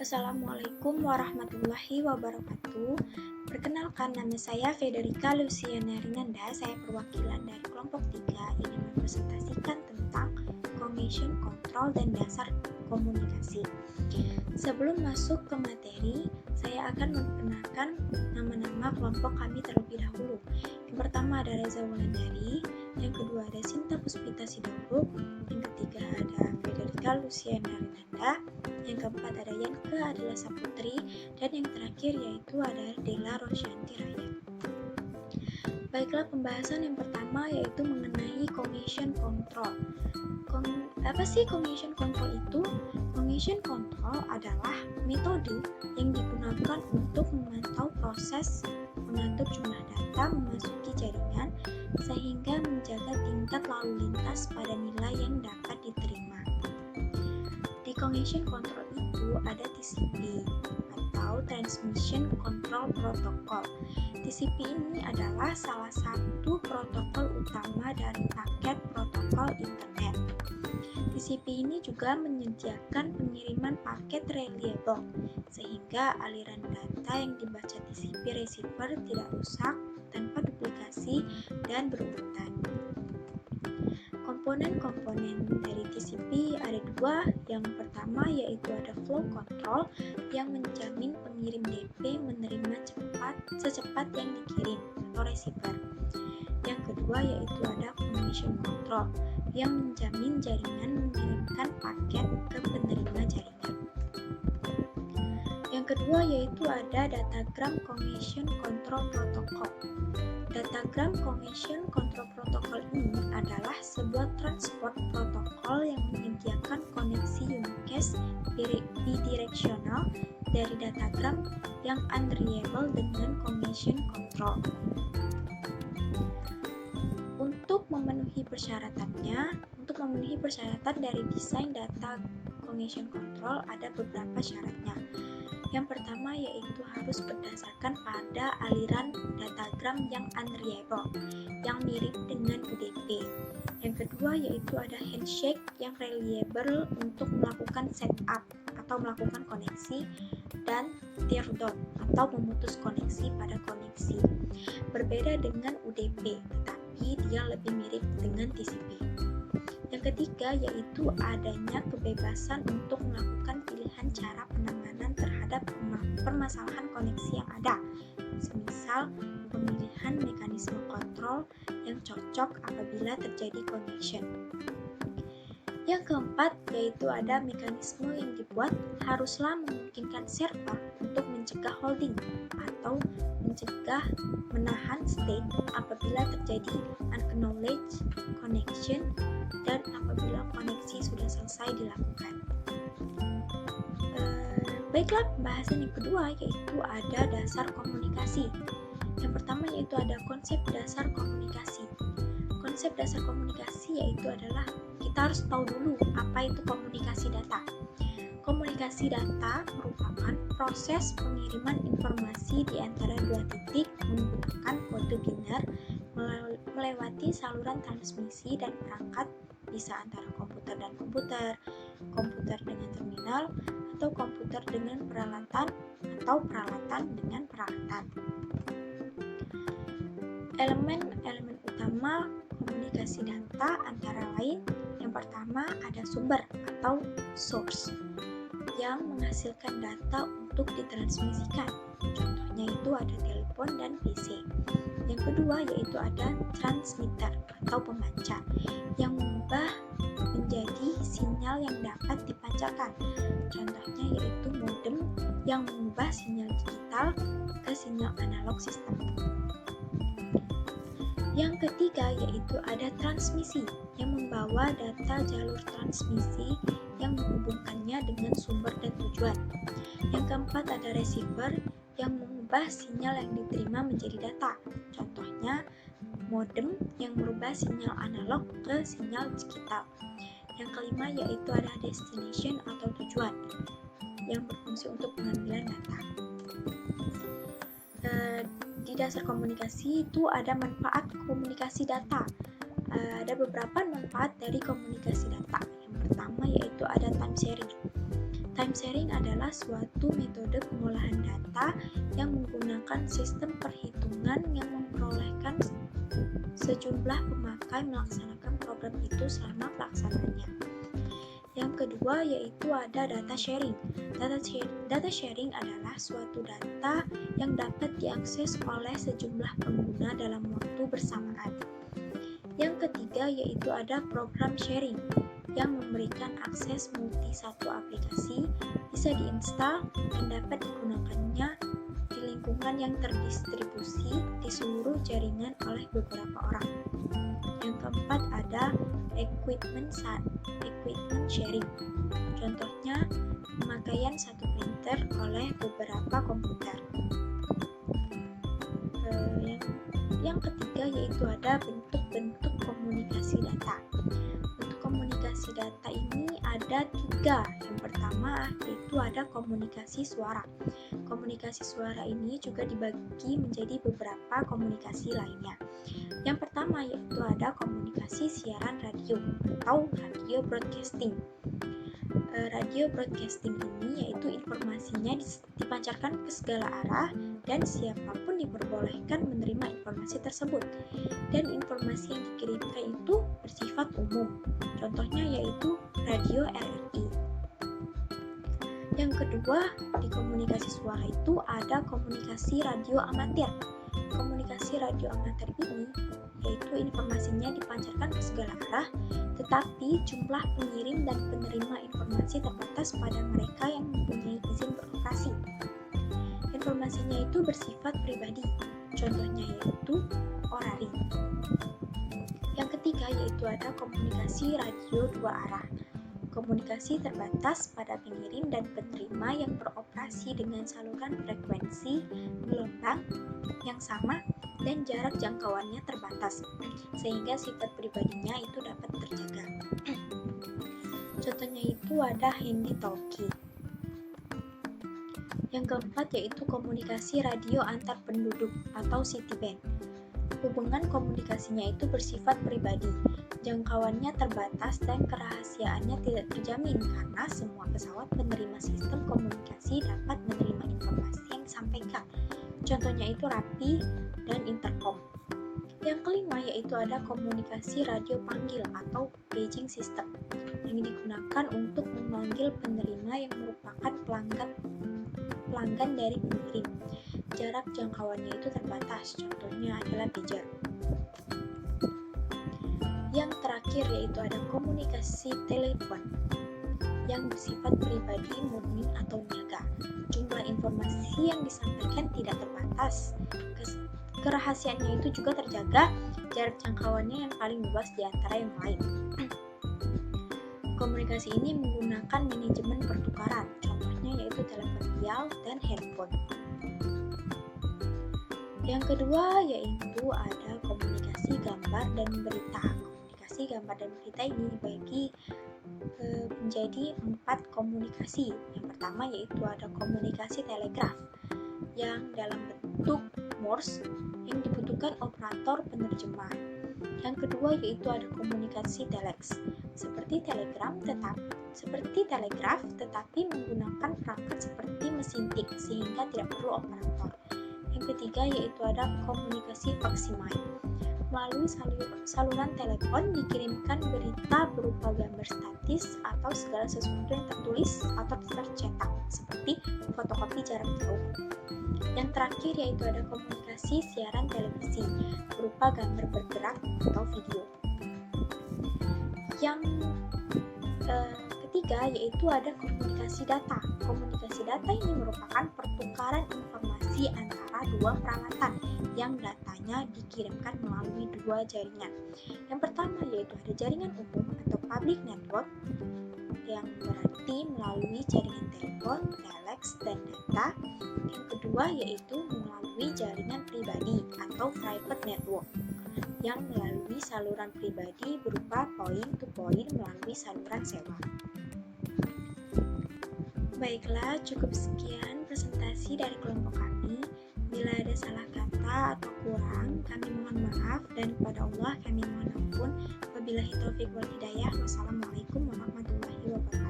Assalamualaikum warahmatullahi wabarakatuh. Perkenalkan, nama saya Federica Luciana Rinanda. Saya perwakilan dari kelompok 3 ingin mempresentasikan tentang Cognition Control dan dasar komunikasi. Sebelum masuk ke materi, saya akan memperkenalkan nama-nama kelompok kami terlebih dahulu. Yang pertama ada Reza Wulandari, yang kedua ada Sinta Puspita Sitorus, yang ketiga ada Federica Luciana Rinanda, yang keempat ada Yanke Adela Saputri, dan yang terakhir yaitu ada Della Rosyanti Raya. Baiklah, pembahasan yang pertama yaitu mengenai Cognition Control. Apa sih Cognition Control itu? Cognition Control adalah metode yang digunakan untuk memantau proses mengatur jumlah data memasuki jaringan sehingga menjaga tingkat lalu lintas pada nilai yang dapat diterima. Di Cognition Control itu ada TCP atau Transmission Control Protocol. TCP ini adalah salah satu protokol utama dari paket protokol internet. TCP ini juga menyediakan pengiriman paket reliable sehingga aliran data yang dibaca TCP receiver tidak rusak tanpa duplikasi dan berurutan. Komponen-komponen dari TCP ada dua. Yang pertama yaitu ada flow control yang menjamin pengirim DP menerima secepat yang dikirim atau receiver. Yang kedua yaitu ada commission control yang menjamin jaringan mengirimkan paket ke penerima jaringan. Yang kedua yaitu ada datagram Cognition Control Protocol. Datagram Cognition Control Protocol ini adalah sebuah transport protokol yang menyediakan koneksi unicast bidireksional dari datagram yang unreliable dengan Cognition Control. Untuk memenuhi persyaratan dari desain data Cognition Control ada beberapa syaratnya. Yang pertama yaitu harus berdasarkan pada aliran datagram yang unreliable, yang mirip dengan UDP. Yang kedua yaitu ada handshake yang reliable untuk melakukan setup atau melakukan koneksi, dan teardown atau memutus koneksi pada koneksi. Berbeda dengan UDP, tetapi dia lebih mirip dengan TCP. Yang ketiga yaitu adanya kebebasan untuk melakukan pilihan cara penanganan terhadap permasalahan koneksi yang ada, semisal pemilihan mekanisme kontrol yang cocok apabila terjadi congestion. Yang keempat yaitu ada mekanisme yang dibuat haruslah memungkinkan server untuk mencegah holding atau mencegah menahan state apabila terjadi unacknowledged connection dan apabila koneksi sudah selesai dilakukan. Baiklah, pembahasan yang kedua yaitu ada dasar komunikasi. Yang pertama yaitu ada konsep dasar komunikasi. Konsep dasar komunikasi yaitu adalah kita harus tahu dulu apa itu komunikasi data. Komunikasi data merupakan proses pengiriman informasi di antara dua titik menggunakan kode biner melewati saluran transmisi dan perangkat, bisa antara komputer dan komputer, komputer dengan terminal, atau komputer dengan peralatan, atau peralatan dengan peralatan. Elemen-elemen utama komunikasi data antara lain yang pertama ada sumber atau source yang menghasilkan data untuk ditransmisikan. Contohnya itu ada telepon dan PC. Yang kedua yaitu ada transmitter atau pemancar yang mengubah menjadi sinyal yang dapat dipancarkan. Contohnya yaitu modem yang mengubah sinyal digital ke sinyal analog sistem. Yang ketiga yaitu ada transmisi yang membawa data jalur transmisi yang menghubungkannya dengan sumber dan tujuan. Yang keempat ada receiver yang mengubah sinyal yang diterima menjadi data. Contohnya modem yang merubah sinyal analog ke sinyal digital. Yang kelima yaitu ada destination atau tujuan yang berfungsi untuk pengambilan data. Di dasar komunikasi itu ada manfaat komunikasi data. Ada beberapa manfaat dari komunikasi data. Yang pertama yaitu ada time sharing. Time sharing adalah suatu metode pengolahan data yang menggunakan sistem perhitungan yang memperolehkan sejumlah pemakai melaksanakan program itu selama pelaksanaannya. Yang kedua yaitu ada data sharing. Data sharing adalah suatu data yang dapat diakses oleh sejumlah pengguna dalam waktu bersamaan. Yang ketiga yaitu ada program sharing yang memberikan akses multi satu aplikasi, bisa diinstal dan dapat digunakannya di lingkungan yang terdistribusi di seluruh jaringan oleh beberapa orang. Yang keempat ada equipment sharing. Contohnya, pemakaian satu printer oleh beberapa komputer. Yang ketiga yaitu ada bentuk-bentuk komunikasi data. Bentuk komunikasi data ini ada 3. Yang pertama yaitu ada komunikasi suara. Komunikasi suara ini juga dibagi menjadi beberapa komunikasi lainnya. Yang pertama yaitu ada komunikasi siaran radio atau radio broadcasting. Radio broadcasting ini yaitu informasinya dipancarkan ke segala arah dan siapapun diperbolehkan menerima informasi tersebut. Dan informasi yang dikirimkan itu bersifat umum. Contohnya yaitu radio RRI. Yang kedua, di komunikasi suara itu ada komunikasi radio amatir. Komunikasi radio amatir ini yaitu informasinya dipancarkan ke segala arah, tetapi jumlah pengirim dan penerima informasi terbatas pada mereka yang mempunyai izin beroperasi. Informasinya itu bersifat pribadi, contohnya yaitu orari. Yang ketiga yaitu ada komunikasi radio dua arah. Komunikasi terbatas pada pengirim dan penerima yang beroperasi dengan saluran frekuensi gelombang yang sama dan jarak jangkauannya terbatas, sehingga sifat pribadinya itu dapat terjaga. Contohnya itu ada handy-talkie. Yang keempat yaitu komunikasi radio antar penduduk atau cityband. Hubungan komunikasinya itu bersifat pribadi, jangkauannya terbatas dan kerahasiaannya tidak terjamin karena semua pesawat penerima sistem komunikasi dapat menerima informasi yang disampaikan. Contohnya itu RAPI dan intercom. Yang kelima yaitu ada komunikasi radio panggil atau paging system yang digunakan untuk memanggil penerima yang merupakan pelanggan dari pengirim. Jarak jangkauannya itu terbatas, contohnya adalah pager. Yang terakhir yaitu ada komunikasi telepon yang bersifat pribadi, murni atau niaga. Jumlah informasi yang disampaikan tidak terbatas. Kerahasiaannya itu juga terjaga, jarak jangkauannya yang paling luas di antara yang lain. Komunikasi ini menggunakan manajemen pertukaran, contohnya yaitu telepon dial dan handphone. Yang kedua yaitu ada komunikasi gambar dan berita. Komunikasi gambar dan berita ini dibagi menjadi 4 komunikasi. Yang pertama yaitu ada komunikasi telegraf yang dalam bentuk Morse yang dibutuhkan operator penerjemah. Yang kedua yaitu ada komunikasi telex seperti telegraf tetapi menggunakan perangkat seperti mesin tik sehingga tidak perlu operator. Yang ketiga yaitu ada komunikasi faksimile. Melalui saluran telepon dikirimkan berita berupa gambar statis atau segala sesuatu yang tertulis atau tercetak seperti fotokopi jarak jauh. Yang terakhir yaitu ada komunikasi siaran televisi berupa gambar bergerak atau video. Yang ketiga yaitu ada komunikasi data. Komunikasi data ini merupakan pertukaran informasi antara dua peralatan yang datanya dikirimkan melalui dua jaringan. Yang pertama yaitu ada jaringan umum atau public network yang berarti melalui jaringan telepon, telex, dan data. Yang kedua yaitu melalui jaringan pribadi atau private network yang melalui saluran pribadi berupa point to point melalui saluran sewa. Baiklah, cukup sekian presentasi dari kelompok kami. Bila ada salah kata atau kurang, kami mohon maaf dan kepada Allah kami mohon ampun. Wabillahi taufiq wal hidayah. Wassalamualaikum warahmatullahi wabarakatuh.